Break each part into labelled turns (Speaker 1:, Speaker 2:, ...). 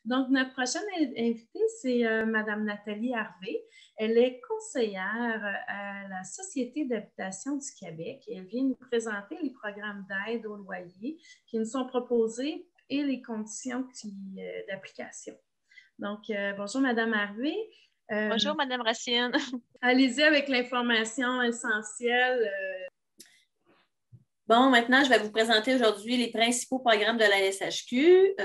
Speaker 1: Donc, notre prochaine invitée, c'est Mme Nathalie Harvey. Elle est conseillère à la Société d'habitation du Québec et elle vient nous présenter les programmes d'aide au loyer qui nous sont proposés et les conditions d'application. Donc, bonjour Mme Harvey.
Speaker 2: Bonjour Mme Racine.
Speaker 1: Allez-y avec l'information essentielle.
Speaker 3: Bon, maintenant, je vais vous présenter aujourd'hui les principaux programmes de la SHQ.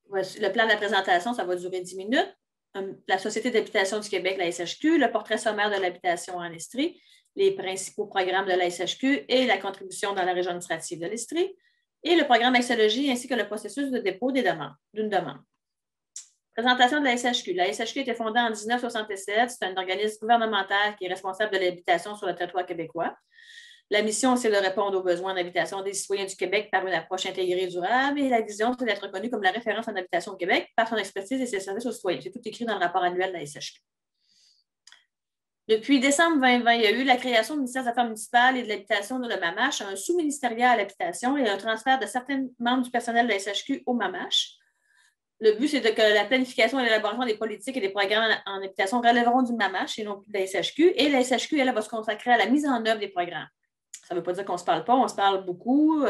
Speaker 3: Le plan de la présentation, ça va durer 10 minutes. La Société d'habitation du Québec, la SHQ, le portrait sommaire de l'habitation en Estrie, les principaux programmes de la SHQ et la contribution dans la région administrative de l'Estrie, et le programme Axologie ainsi que le processus de dépôt d'une demande. Présentation de la SHQ. La SHQ a été fondée en 1967. C'est un organisme gouvernemental qui est responsable de l'habitation sur le territoire québécois. La mission, c'est de répondre aux besoins d'habitation des citoyens du Québec par une approche intégrée et durable. Et la vision, c'est d'être reconnue comme la référence en habitation au Québec par son expertise et ses services aux citoyens. C'est tout écrit dans le rapport annuel de la SHQ. Depuis décembre 2020, il y a eu la création du ministère des Affaires municipales et de l'habitation de MAMACH, un sous-ministériel à l'habitation et un transfert de certains membres du personnel de la SHQ au MAMACH. Le but, c'est que la planification et l'élaboration des politiques et des programmes en habitation relèveront du MAMACH et non plus de la SHQ. Et la SHQ, elle va se consacrer à la mise en œuvre des programmes. Ça ne veut pas dire qu'on ne se parle pas, on se parle beaucoup.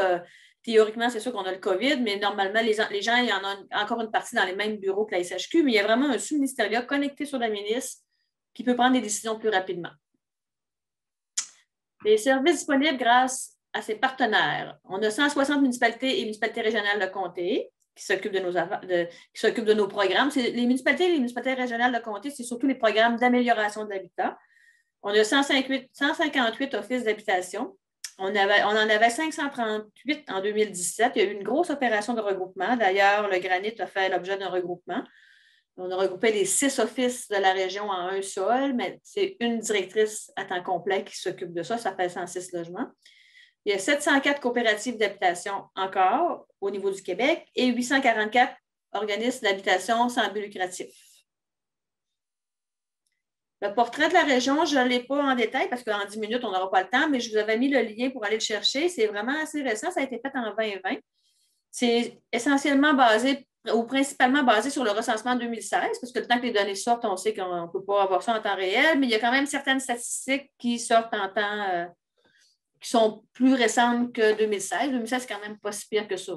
Speaker 3: Théoriquement, c'est sûr qu'on a le COVID, mais normalement, les gens, il y en a encore une partie dans les mêmes bureaux que la SHQ, mais il y a vraiment un sous-ministériel connecté sur la ministre qui peut prendre des décisions plus rapidement. Les services disponibles grâce à ses partenaires. On a 160 municipalités et municipalités régionales de comté qui s'occupent de nos programmes. Les municipalités et les municipalités régionales de comté, c'est surtout les programmes d'amélioration de l'habitat. On a 158 offices d'habitation. On en avait 538 en 2017. Il y a eu une grosse opération de regroupement. D'ailleurs, le Granit a fait l'objet d'un regroupement. On a regroupé les 6 offices de la région en un seul, mais c'est une directrice à temps complet qui s'occupe de ça. Ça fait 106 logements. Il y a 704 coopératives d'habitation encore au niveau du Québec et 844 organismes d'habitation sans but lucratif. Le portrait de la région, je ne l'ai pas en détail parce qu'en 10 minutes, on n'aura pas le temps, mais je vous avais mis le lien pour aller le chercher. C'est vraiment assez récent. Ça a été fait en 2020. C'est essentiellement basé ou principalement basé sur le recensement 2016, parce que le temps que les données sortent, on sait qu'on ne peut pas avoir ça en temps réel, mais il y a quand même certaines statistiques qui sortent en temps, qui sont plus récentes que 2016. 2016, c'est quand même pas si pire que ça.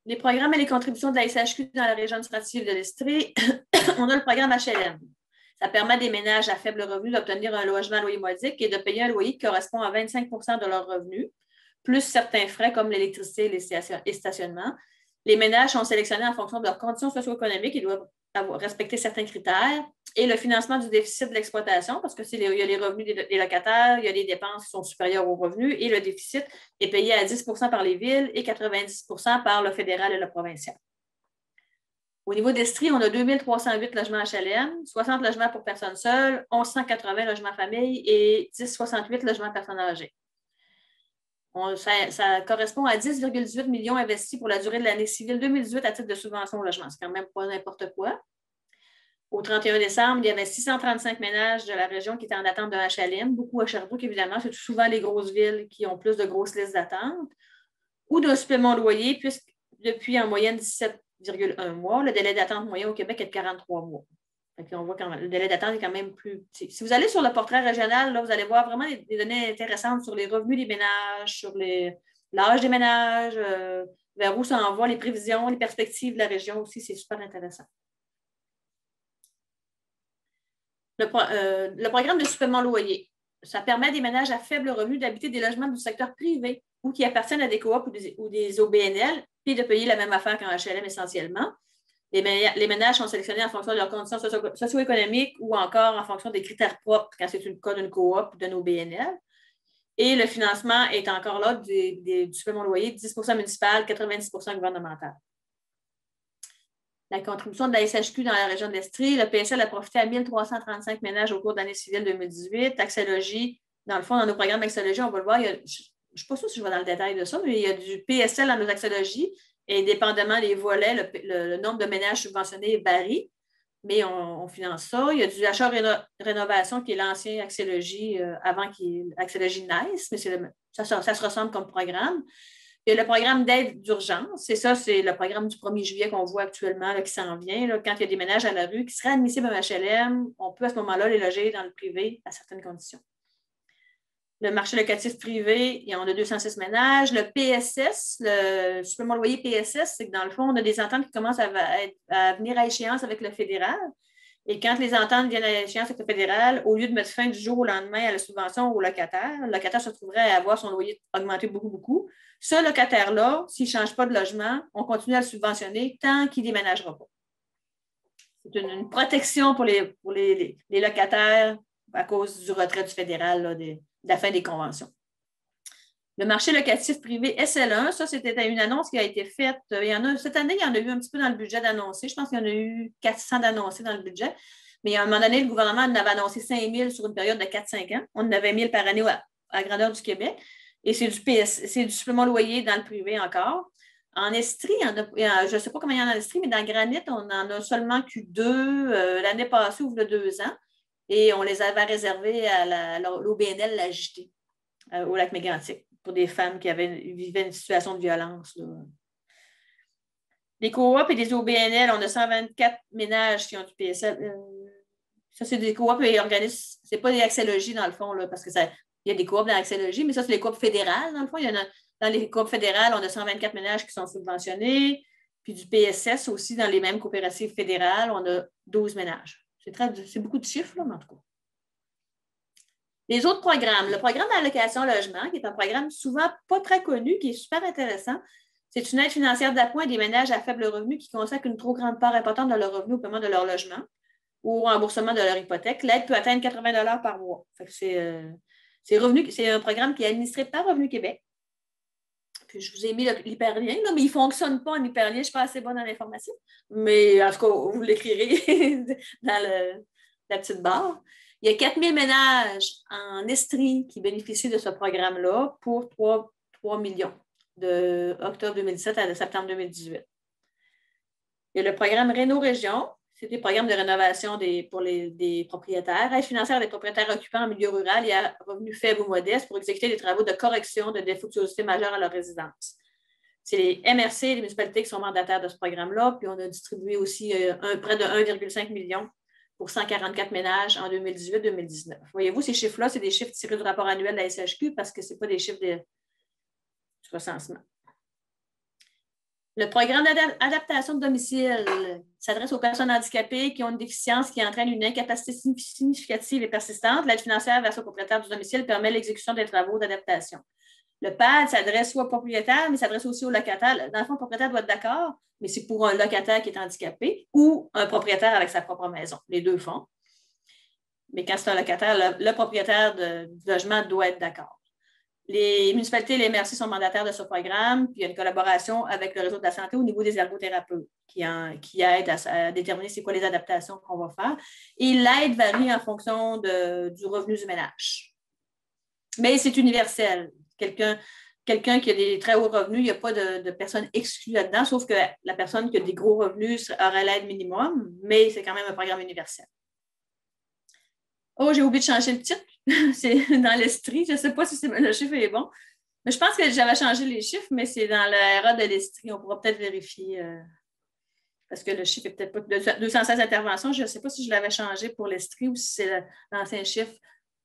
Speaker 3: Les programmes et les contributions de la SHQ dans la région administrative de l'Estrie, on a le programme HLM. Ça permet à des ménages à faible revenu d'obtenir un logement à loyer modique et de payer un loyer qui correspond à 25 de leurs revenus, plus certains frais comme l'électricité et le stationnement. Les ménages sont sélectionnés en fonction de leurs conditions socio-économiques et doivent respecter certains critères. Et le financement du déficit de l'exploitation, parce qu'il y a les revenus des locataires, il y a les dépenses qui sont supérieures aux revenus et le déficit est payé à 10 par les villes et 90 par le fédéral et le provincial. Au niveau d'Estrie, on a 2308 logements HLM, 60 logements pour personnes seules, 1180 logements familles et 1068 logements personnes âgées. Ça correspond à 10,18 millions investis pour la durée de l'année civile 2018 à titre de subvention au logement. C'est quand même pas n'importe quoi. Au 31 décembre, il y avait 635 ménages de la région qui étaient en attente d'un HLM, beaucoup à Sherbrooke, évidemment. C'est souvent les grosses villes qui ont plus de grosses listes d'attente, ou d'un supplément loyer, puisque depuis en moyenne 17,1 mois, le délai d'attente moyen au Québec est de 43 mois. On voit quand le délai d'attente est quand même plus petit. Si vous allez sur le portrait régional, là, vous allez voir vraiment des données intéressantes sur les revenus des ménages, sur l'âge des ménages, vers où ça envoie, les prévisions, les perspectives de la région aussi. C'est super intéressant. Le programme de supplément loyer, ça permet à des ménages à faible revenu d'habiter des logements du secteur privé ou qui appartiennent à des coops ou des OBNL, puis de payer la même affaire qu'en HLM essentiellement. Les ménages sont sélectionnés en fonction de leurs conditions socio-économiques ou encore en fonction des critères propres quand c'est le cas d'une coop ou d'un OBNL. Et le financement est encore là du supplément loyer, 10 municipal, 90 gouvernemental. La contribution de la SHQ dans la région de l'Estrie, le PSL a profité à 1335 ménages au cours de l'année civile 2018. Axologie, dans le fond, dans nos programmes Axologie, on va le voir, je ne suis pas sûre si je vais dans le détail de ça, mais il y a du PSL dans nos Axologies et dépendamment des volets, le nombre de ménages subventionnés varie, mais on finance ça. Il y a du achat rénovation qui est l'ancien Axologie avant qu'il y ait Axologie Nice, mais ça se ressemble comme programme. Il y a le programme d'aide d'urgence. C'est ça, c'est le programme du 1er juillet qu'on voit actuellement, là, qui s'en vient. Là, quand il y a des ménages à la rue qui seraient admissibles à HLM, on peut à ce moment-là les loger dans le privé à certaines conditions. Le marché locatif privé, il y en a 206 ménages. Le PSS, le supplément loyer PSS, c'est que dans le fond, on a des ententes qui commencent à venir à échéance avec le fédéral. Et quand les ententes viennent à échéance avec le fédéral, au lieu de mettre fin du jour au lendemain à la subvention au locataire, le locataire se trouverait à avoir son loyer augmenté beaucoup, beaucoup. Ce locataire-là, s'il ne change pas de logement, on continue à le subventionner tant qu'il ne déménagera pas. C'est une protection pour les locataires à cause du retrait du fédéral, là, de la fin des conventions. Le marché locatif privé SL1, ça, c'était une annonce qui a été faite. Cette année, il y en a eu un petit peu dans le budget d'annoncer. Je pense qu'il y en a eu 400 d'annoncés dans le budget. Mais à un moment donné, le gouvernement en avait annoncé 5 000 sur une période de 4-5 ans. On en avait 1 000 par année à la grandeur du Québec. Et c'est du supplément loyer dans le privé encore. En Estrie, je ne sais pas comment il y en a en Estrie, mais dans Granit, on en a seulement eu 2 l'année passée ou il y a 2 ans. Et on les avait réservés à l'OBNL, la JT, au lac Mégantic, pour des femmes qui vivaient une situation de violence. Là. Les coops et des OBNL, on a 124 ménages qui ont du PSL. Ça, c'est des coops et organismes. Ce n'est pas des accès-logis, dans le fond, là, parce qu'il y a des coops dans l'accès-logis, mais ça, c'est les coops fédérales, dans le fond. Dans les coops fédérales, on a 124 ménages qui sont subventionnés. Puis du PSS aussi, dans les mêmes coopératives fédérales, on a 12 ménages. C'est beaucoup de chiffres, là, mais en tout cas. Les autres programmes. Le programme d'allocation logement, qui est un programme souvent pas très connu, qui est super intéressant. C'est une aide financière d'appoint à des ménages à faible revenu qui consacrent une trop grande part importante de leur revenu au paiement de leur logement ou au remboursement de leur hypothèque. L'aide peut atteindre 80 $ par mois. C'est un programme qui est administré par Revenu Québec. Puis je vous ai mis l'hyperlien, mais il ne fonctionne pas en hyperlien. Je ne suis pas assez bonne dans l'information. Mais en tout cas, vous l'écrirez dans la petite barre. Il y a 4 000 ménages en Estrie qui bénéficient de ce programme-là pour 3 millions de octobre 2017 à septembre 2018. Il y a le programme Réno-Région. C'est des programmes de rénovation pour des propriétaires. Aide financière des propriétaires occupants en milieu rural et à revenus faibles ou modestes pour exécuter des travaux de correction de défectuosité majeure à leur résidence. C'est les MRC et les municipalités qui sont mandataires de ce programme-là. Puis on a distribué aussi près de 1,5 million pour 144 ménages en 2018-2019. Voyez-vous, ces chiffres-là, c'est des chiffres tirés du rapport annuel de la SHQ parce que ce n'est pas des chiffres du recensement. Le programme d'adaptation de domicile s'adresse aux personnes handicapées qui ont une déficience qui entraîne une incapacité significative et persistante. L'aide financière versée au propriétaire du domicile permet l'exécution des travaux d'adaptation. Le PAD s'adresse soit au propriétaire, mais s'adresse aussi au locataire. Dans le fond, le propriétaire doit être d'accord, mais c'est pour un locataire qui est handicapé ou un propriétaire avec sa propre maison. Les deux font. Mais quand c'est un locataire, le propriétaire du logement doit être d'accord. Les municipalités et les MRC sont mandataires de ce programme, puis il y a une collaboration avec le réseau de la santé au niveau des ergothérapeutes qui aident à déterminer c'est quoi les adaptations qu'on va faire. Et l'aide varie en fonction du revenu du ménage. Mais c'est universel. Quelqu'un qui a des très hauts revenus, il n'y a pas de personne exclue là-dedans, sauf que la personne qui a des gros revenus aurait l'aide minimum, mais c'est quand même un programme universel. Oh, j'ai oublié de changer le titre. C'est dans l'Estrie. Je ne sais pas si le chiffre est bon. Mais je pense que j'avais changé les chiffres, mais c'est dans la RA de l'Estrie. On pourra peut-être vérifier. Parce que le chiffre n'est peut-être pas 216 interventions. Je ne sais pas si je l'avais changé pour l'Estrie ou si c'est l'ancien chiffre.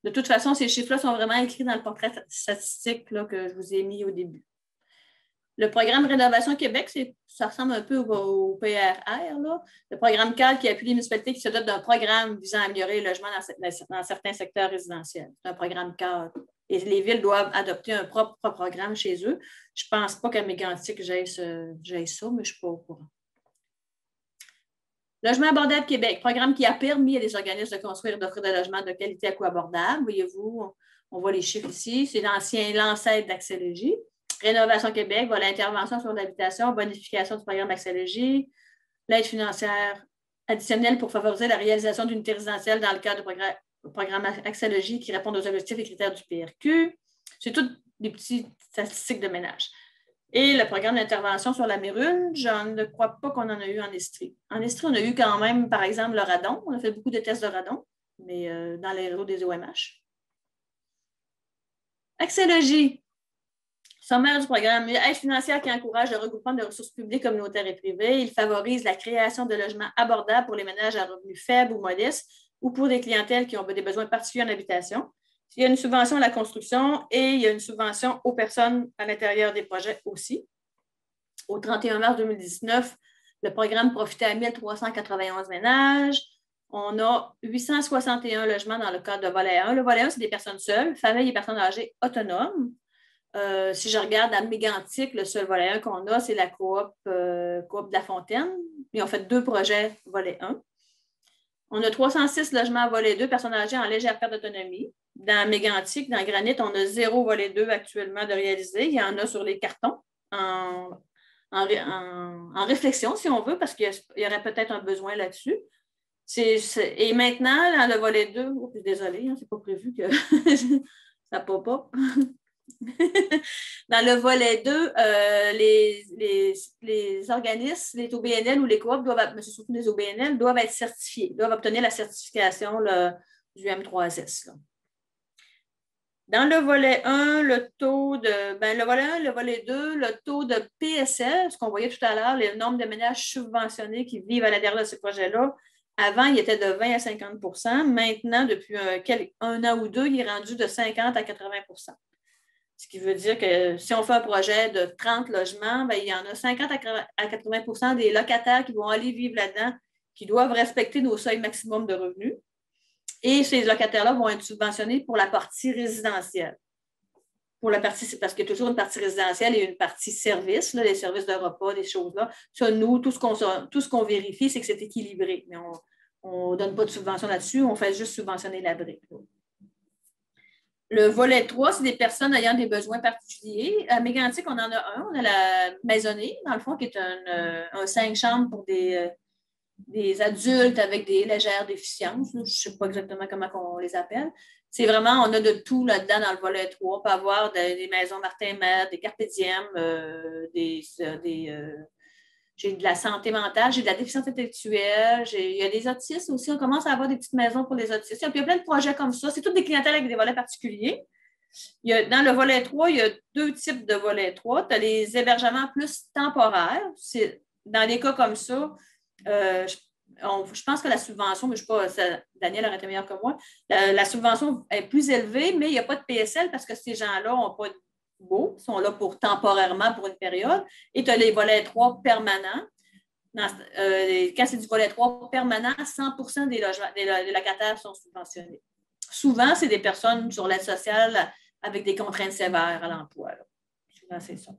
Speaker 3: De toute façon, ces chiffres-là sont vraiment écrits dans le portrait statistique là, que je vous ai mis au début. Le programme Rénovation Québec, ça ressemble un peu au PRR. Là. Le programme cadre qui appuie les municipalités qui se dotent d'un programme visant à améliorer le logement dans certains secteurs résidentiels. C'est un programme cadre. Et les villes doivent adopter un propre programme chez eux. Je ne pense pas qu'à Mégantic, j'aille ça, mais je ne suis pas au courant. Logement abordable Québec, programme qui a permis à des organismes de construire et d'offrir des logements de qualité à coût abordable. Voyez-vous, on voit les chiffres ici. C'est l'ancêtre d'Accès-Logis. Rénovation Québec, voilà, l'intervention sur l'habitation, bonification du programme Accès-Logis, l'aide financière additionnelle pour favoriser la réalisation d'unités résidentielles dans le cadre du programme Accès-Logis qui répondent aux objectifs et critères du PRQ. C'est toutes des petites statistiques de ménage. Et le programme d'intervention sur la mérule, je ne crois pas qu'on en a eu en Estrie. En Estrie, on a eu quand même, par exemple, le radon. On a fait beaucoup de tests de radon, mais dans les réseaux des OMH. Accès-Logis. Sommaire du programme, aide financière qui encourage le regroupement de ressources publiques, communautaires et privées. Il favorise la création de logements abordables pour les ménages à revenus faibles ou modestes ou pour des clientèles qui ont des besoins particuliers en habitation. Il y a une subvention à la construction et il y a une subvention aux personnes à l'intérieur des projets aussi. Au 31 mars 2019, le programme profitait à 1 391 ménages. On a 861 logements dans le cadre de volet 1. Le volet 1, c'est des personnes seules, familles et personnes âgées autonomes. Si je regarde à Mégantic, le seul volet 1 qu'on a, c'est la coop de la Fontaine. Ils ont fait 2 projets volet 1. On a 306 logements volet 2, personnes âgées en légère perte d'autonomie. Dans Mégantic, dans Granit, on a 0 volet 2 actuellement de réaliser. Il y en a sur les cartons en réflexion, si on veut, parce qu'il y aurait peut-être un besoin là-dessus. Et maintenant, dans le volet 2, désolée, c'est pas prévu que ça pop pas. Dans le volet 2, les organismes, les OBNL ou les coops, mais c'est surtout les OBNL, doivent être certifiés, doivent obtenir la certification du M3S. Là. Dans le volet 1, le taux de. Le volet 1 le volet 2, le taux de PSL, ce qu'on voyait tout à l'heure, le nombre de ménages subventionnés qui vivent à l'intérieur de ce projet-là, avant, il était de 20 à 50 %. Maintenant, depuis un an ou deux, il est rendu de 50 à 80 %. Ce qui veut dire que si on fait un projet de 30 logements, il y en a 50 à 80 % des locataires qui vont aller vivre là-dedans, qui doivent respecter nos seuils maximum de revenus. Et ces locataires-là vont être subventionnés pour la partie résidentielle. Parce qu'il y a toujours une partie résidentielle et une partie service, là, les services de repas, des choses-là. Ça, nous, tout ce qu'on vérifie, c'est que c'est équilibré. Mais on ne donne pas de subvention là-dessus, on fait juste subventionner la brique. Là. Le volet 3, c'est des personnes ayant des besoins particuliers. À Mégantic, on en a un. On a la maisonnée, dans le fond, qui est un 5 chambres pour des adultes avec des légères déficiences. Je ne sais pas exactement comment on les appelle. C'est vraiment, on a de tout là-dedans dans le volet 3. On peut avoir des maisons Martin-Maître, des carpe diem, j'ai de la santé mentale, j'ai de la déficience intellectuelle, il y a des autistes aussi. On commence à avoir des petites maisons pour les autistes. Il y a plein de projets comme ça. C'est toutes des clientèles avec des volets particuliers. Dans le volet 3, il y a 2 types de volets 3. Tu as les hébergements plus temporaires. Dans les cas comme ça, je pense que la subvention, mais je ne sais pas, Daniel aurait été meilleur que moi, la subvention est plus élevée, mais il n'y a pas de PSL parce que ces gens-là n'ont pas de beaux, sont là pour temporairement pour une période. Et tu as les volets 3 permanents. Quand c'est du volet 3 permanent, 100 % des locataires sont subventionnés. Souvent, c'est des personnes sur l'aide sociale avec des contraintes sévères à l'emploi. Souvent, c'est ça.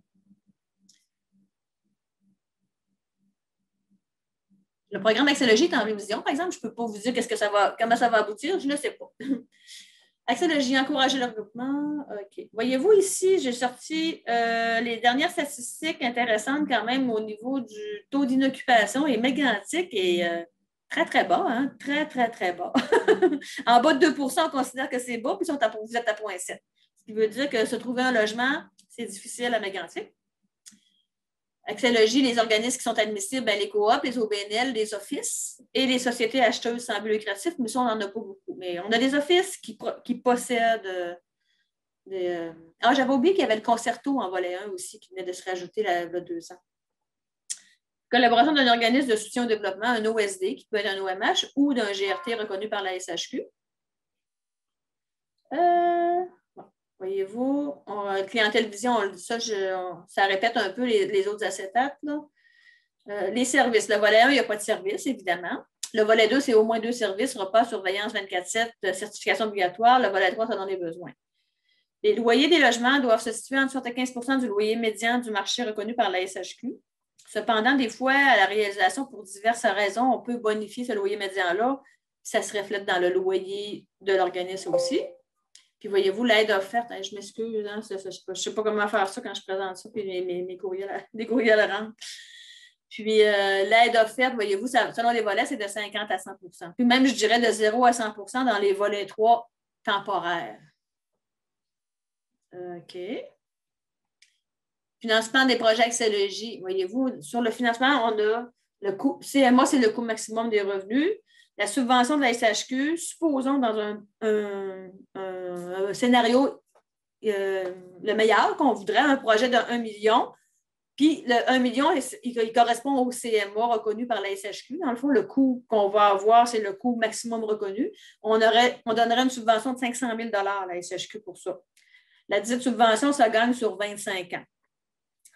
Speaker 3: Le programme Axologie est en révision, par exemple. Je ne peux pas vous dire comment ça va aboutir, je ne le sais pas. Axologie, encourager le regroupement. OK. Voyez-vous ici, j'ai sorti les dernières statistiques intéressantes quand même au niveau du taux d'inoccupation et Mégantic est très, très bas. Hein? Très, très, très bas. En bas de 2 % on considère que c'est bas, puis vous êtes à 0,7. Ce qui veut dire que se trouver un logement, c'est difficile à Mégantic. Axologie, les organismes qui sont admissibles, les coops, les OBNL, les offices et les sociétés acheteuses sans but lucratif, mais ça, on n'en a pas beaucoup. Mais on a des offices qui possèdent j'avais oublié qu'il y avait le concerto en volet 1 aussi qui venait de se rajouter il y a 2 ans. Collaboration d'un organisme de soutien au développement, un OSD, qui peut être un OMH ou d'un GRT reconnu par la SHQ. Voyez-vous, clientèle vision, ça répète un peu les autres acétates. Là. Les services. Le volet 1, il n'y a pas de service, évidemment. Le volet 2, c'est au moins 2 services, repas, surveillance 24/7, certification obligatoire. Le volet 3, ça donne les besoins. Les loyers des logements doivent se situer en dessous de 15 % du loyer médian du marché reconnu par la SHQ. Cependant, des fois, à la réalisation, pour diverses raisons, on peut bonifier ce loyer médian-là. Ça se reflète dans le loyer de l'organisme aussi. Puis voyez-vous, l'aide offerte, je m'excuse, hein, je ne sais pas comment faire ça quand je présente ça, puis mes courriels, des courriels rentrent. Puis l'aide offerte, voyez-vous, selon les volets, c'est de 50 à 100 %. Puis même, je dirais, de 0 à 100 % dans les volets 3 temporaires. OK. Financement des projets Axologie. Voyez-vous, sur le financement, on a le coût. CMA, c'est le coût maximum des revenus. La subvention de la SHQ, supposons dans un scénario le meilleur qu'on voudrait, un projet de 1 million. Puis le 1 million, il correspond au CMA reconnu par la SHQ. Dans le fond, le coût qu'on va avoir, c'est le coût maximum reconnu. On donnerait une subvention de 500 000 à la SHQ pour ça. La dite subvention, ça gagne sur 25 ans.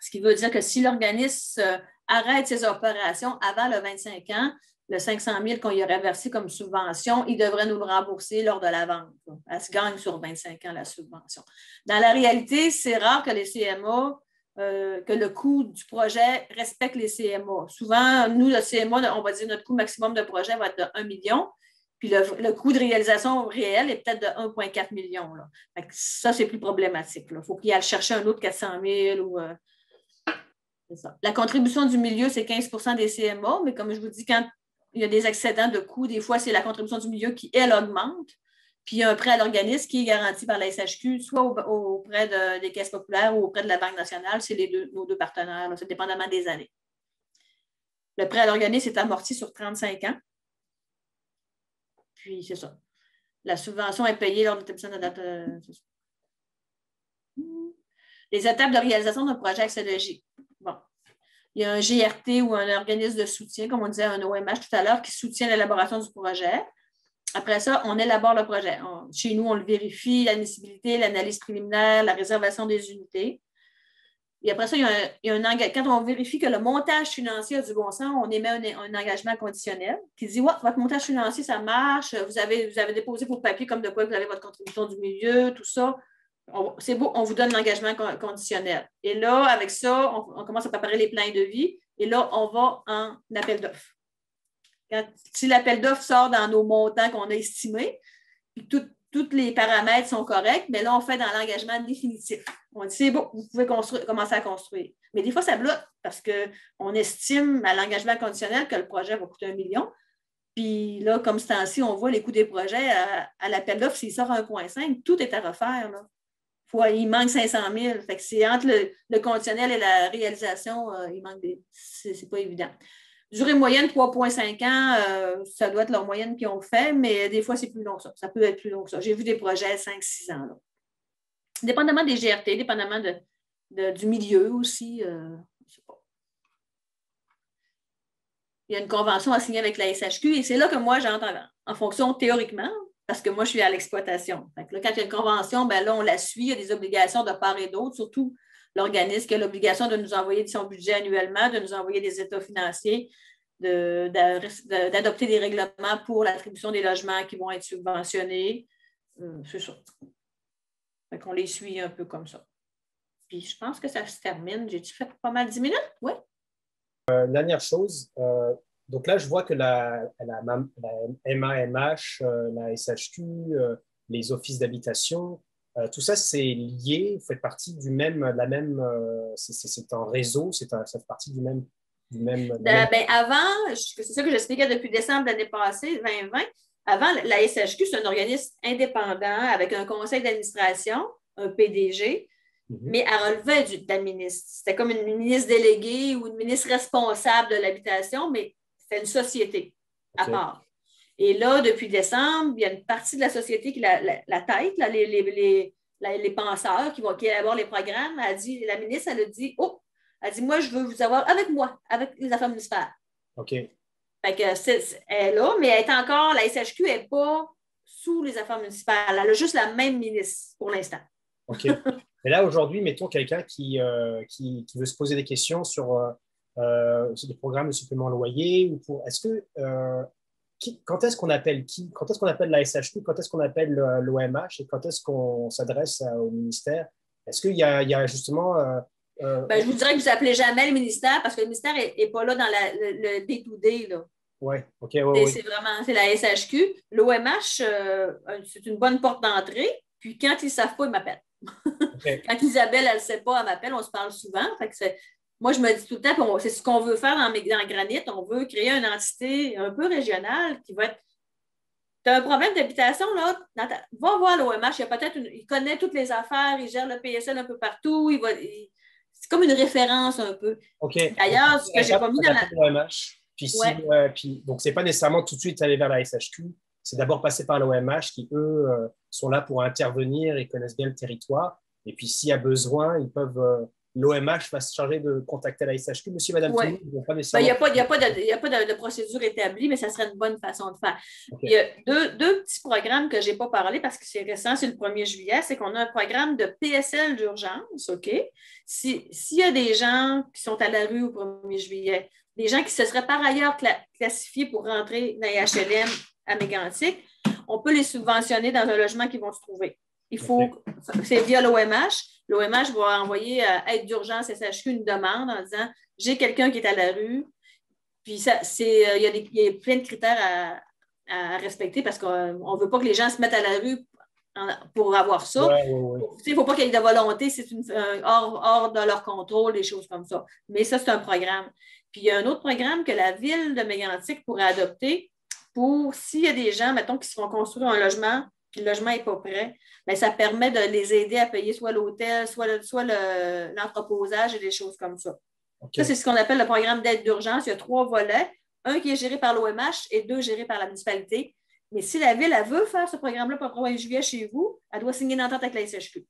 Speaker 3: Ce qui veut dire que si l'organisme arrête ses opérations avant le 25 ans, le 500 000 qu'on y aurait versé comme subvention, il devrait nous le rembourser lors de la vente. Elle se gagne sur 25 ans, la subvention. Dans la réalité, c'est rare que les CMA, que le coût du projet respecte les CMA. Souvent, nous, le CMA, on va dire notre coût maximum de projet va être de 1 million, puis le coût de réalisation réel est peut-être de 1,4 million. Là. Ça, c'est plus problématique. Il faut qu'il aille chercher un autre 400 000 ou... c'est ça. La contribution du milieu, c'est 15 des CMA, mais comme je vous dis, quand il y a des excédents de coûts, des fois, c'est la contribution du milieu qui, elle, augmente. Puis il y a un prêt à l'organisme qui est garanti par la SHQ, soit auprès des caisses populaires ou auprès de la Banque nationale. C'est nos deux partenaires, là, c'est dépendamment des années. Le prêt à l'organisme est amorti sur 35 ans. Puis c'est ça. La subvention est payée lors de l'établissement de date. Les étapes de réalisation d'un projet accès-logis. Bon. Il y a un GRT ou un organisme de soutien, comme on disait, un OMH tout à l'heure, qui soutient l'élaboration du projet. Après ça, on élabore le projet. Chez nous, on le vérifie, l'admissibilité, l'analyse préliminaire, la réservation des unités. Et après ça, quand on vérifie que le montage financier a du bon sens, on émet un engagement conditionnel qui dit ouais, votre montage financier, ça marche, vous avez déposé vos papiers comme de quoi vous avez votre contribution du milieu, tout ça. C'est beau, on vous donne l'engagement conditionnel. Et là, avec ça, on commence à préparer les plans de vie. Et là, on va en appel d'offres. Si l'appel d'offres sort dans nos montants qu'on a estimés, puis tous les paramètres sont corrects, mais là, on fait dans l'engagement définitif. On dit, c'est beau, vous pouvez commencer à construire. Mais des fois, ça bloque parce qu'on estime à l'engagement conditionnel que le projet va coûter 1 million. Puis là, comme ce temps-ci, on voit les coûts des projets à l'appel d'offres, s'il sort 1,5, tout est à refaire. Là. Il manque 500 000. Fait que c'est entre le conditionnel et la réalisation, il manque c'est pas évident. Durée moyenne, 3,5 ans, ça doit être leur moyenne qu'ils ont fait, mais des fois, c'est plus long que ça. Ça peut être plus long que ça. J'ai vu des projets 5-6 ans. Là. Dépendamment des GRT, dépendamment du milieu aussi, je ne sais pas. Il y a une convention à signer avec la SHQ et c'est là que moi, j'entre en fonction théoriquement, parce que moi, je suis à l'exploitation. Là, quand il y a une convention, ben là, on la suit, il y a des obligations de part et d'autre, surtout l'organisme qui a l'obligation de nous envoyer son budget annuellement, de nous envoyer des états financiers, d'adopter des règlements pour l'attribution des logements qui vont être subventionnés. C'est ça. Fait qu'on les suit un peu comme ça. Puis je pense que ça se termine. J'ai-tu fait pas mal 10 minutes? Oui.
Speaker 4: Dernière chose, donc là, je vois que la MAMH, la SHQ, les offices d'habitation, tout ça, c'est lié, vous faites partie c'est un réseau, ça fait partie du même.
Speaker 3: Avant, c'est ça que j'expliquais depuis décembre l'année passée, 2020. Avant, la SHQ, c'est un organisme indépendant avec un conseil d'administration, un PDG, mais elle relevait de la ministre. C'était comme une ministre déléguée ou une ministre responsable de l'habitation, mais c'était une société à part. Et là, depuis décembre, il y a une partie de la société qui la tête, là, les penseurs qui élaborent les programmes. La ministre, elle a dit, elle dit, moi, je veux vous avoir avec moi, avec les affaires municipales.
Speaker 4: OK.
Speaker 3: Fait que elle est là, mais elle est encore, la SHQ n'est pas sous les affaires municipales. Elle a juste la même ministre pour l'instant.
Speaker 4: OK. Et là, aujourd'hui, mettons quelqu'un qui veut se poser des questions sur des programmes de supplément loyer ou quand est-ce qu'on appelle qui? Quand est-ce qu'on appelle la SHQ? Quand est-ce qu'on appelle l'OMH? Et quand est-ce qu'on s'adresse au ministère? Est-ce qu'il y a justement...
Speaker 3: je vous dirais que vous n'appelez jamais le ministère parce que le ministère n'est pas là dans le day-to-day.
Speaker 4: Oui, OK.
Speaker 3: C'est la SHQ. L'OMH, c'est une bonne porte d'entrée. Puis quand ils ne savent pas, ils m'appellent. Okay. Quand Isabelle, elle ne sait pas, elle m'appelle. On se parle souvent. Fait que moi, je me dis tout le temps, c'est ce qu'on veut faire dans Granit. On veut créer une entité un peu régionale qui va être. Tu as un problème d'habitation, là, va voir l'OMH. Il connaît toutes les affaires, il gère le PSL un peu partout. C'est comme une référence un peu.
Speaker 4: OK.
Speaker 3: D'ailleurs, ce que je n'ai pas mis dans
Speaker 4: l'OMH. Donc, ce n'est pas nécessairement tout de suite aller vers la SHQ. C'est d'abord passer par l'OMH qui, eux, sont là pour intervenir et connaissent bien le territoire. Et puis, s'il y a besoin, l'OMH va se charger de contacter la SHQ. Monsieur, madame, tout le monde ne vont pas nécessairement.
Speaker 3: Il n'y a pas de procédure établie, mais ça serait une bonne façon de faire.
Speaker 4: Okay.
Speaker 3: Il y a deux petits programmes que je n'ai pas parlé parce que c'est récent, c'est le 1er juillet. C'est qu'on a un programme de PSL d'urgence, OK? S'il y a des gens qui sont à la rue au 1er juillet, des gens qui se seraient par ailleurs classifiés pour rentrer dans les HLM à Mégantic, on peut les subventionner dans un logement qu'ils vont se trouver. C'est via l'OMH. L'OMH va envoyer à aide d'urgence SHQ une demande en disant « J'ai quelqu'un qui est à la rue. » Puis il y a plein de critères à respecter parce qu'on ne veut pas que les gens se mettent à la rue pour avoir ça. Il ne faut pas qu'il y ait de volonté, c'est hors de leur contrôle, des choses comme ça. Mais ça, c'est un programme. Puis il y a un autre programme que la ville de Mégantic pourrait adopter pour s'il y a des gens, mettons, qui se font construire un logement, puis le logement n'est pas prêt, bien, ça permet de les aider à payer soit l'hôtel, soit l'entreposage et des choses comme ça. Okay. Ça, c'est ce qu'on appelle le programme d'aide d'urgence. Il y a 3 volets, un qui est géré par l'OMH et 2 gérés par la municipalité. Mais si la ville elle veut faire ce programme-là pour le 1er juillet chez vous, elle doit signer une entente avec la SHQ.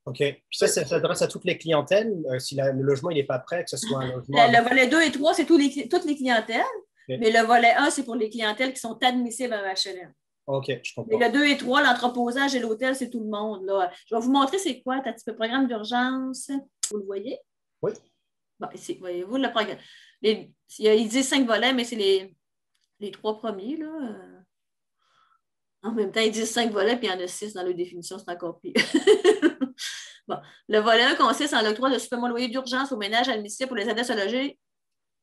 Speaker 4: OK. Puis ça s'adresse à toutes les clientèles, si le logement n'est pas prêt, que ce soit un logement…
Speaker 3: Le volet 2 et 3, c'est toutes les clientèles. Okay. Mais le volet 1, c'est pour les clientèles qui sont admissibles à HLM.
Speaker 4: OK, je comprends.
Speaker 3: Mais le 2 et 3, l'entreposage et l'hôtel, c'est tout le monde. Là. Je vais vous montrer c'est quoi ta petit programme d'urgence. Vous le voyez?
Speaker 4: Oui.
Speaker 3: Bon, ici, voyez-vous le programme. Il dit 5 volets, mais c'est les 3 premiers. Là. En même temps, ils disent 5 volets, puis il y en a 6 dans leur définition, c'est encore pire. Bon. Le volet 1 consiste en l'octroi de supplément loyer d'urgence aux ménages admissibles pour les aider à se loger.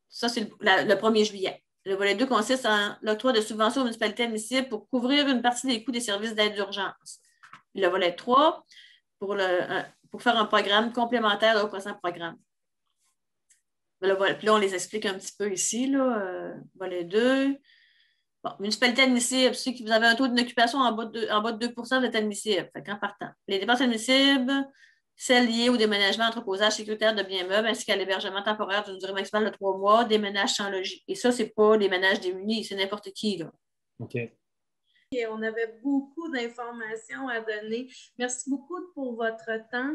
Speaker 3: Ça, c'est le 1er juillet. Le volet 2 consiste en l'octroi de subventions aux municipalités admissibles pour couvrir une partie des coûts des services d'aide d'urgence. Le volet 3, pour faire un programme complémentaire au présent programme. Puis là, on les explique un petit peu ici. Là. Volet 2. Bon, municipalité admissible, ceux qui vous avez un taux d'occupation en bas de 2 % vous êtes admissible. Fait qu'en partant. Les dépenses admissibles, celles liées au déménagement, entreposage sécuritaire de biens meubles, ainsi qu'à l'hébergement temporaire d'une durée maximale de 3 mois, des ménages sans logis. Et ça, ce n'est pas les ménages démunis, c'est n'importe qui. Là.
Speaker 4: OK.
Speaker 1: Et on avait beaucoup d'informations à donner. Merci beaucoup pour votre temps.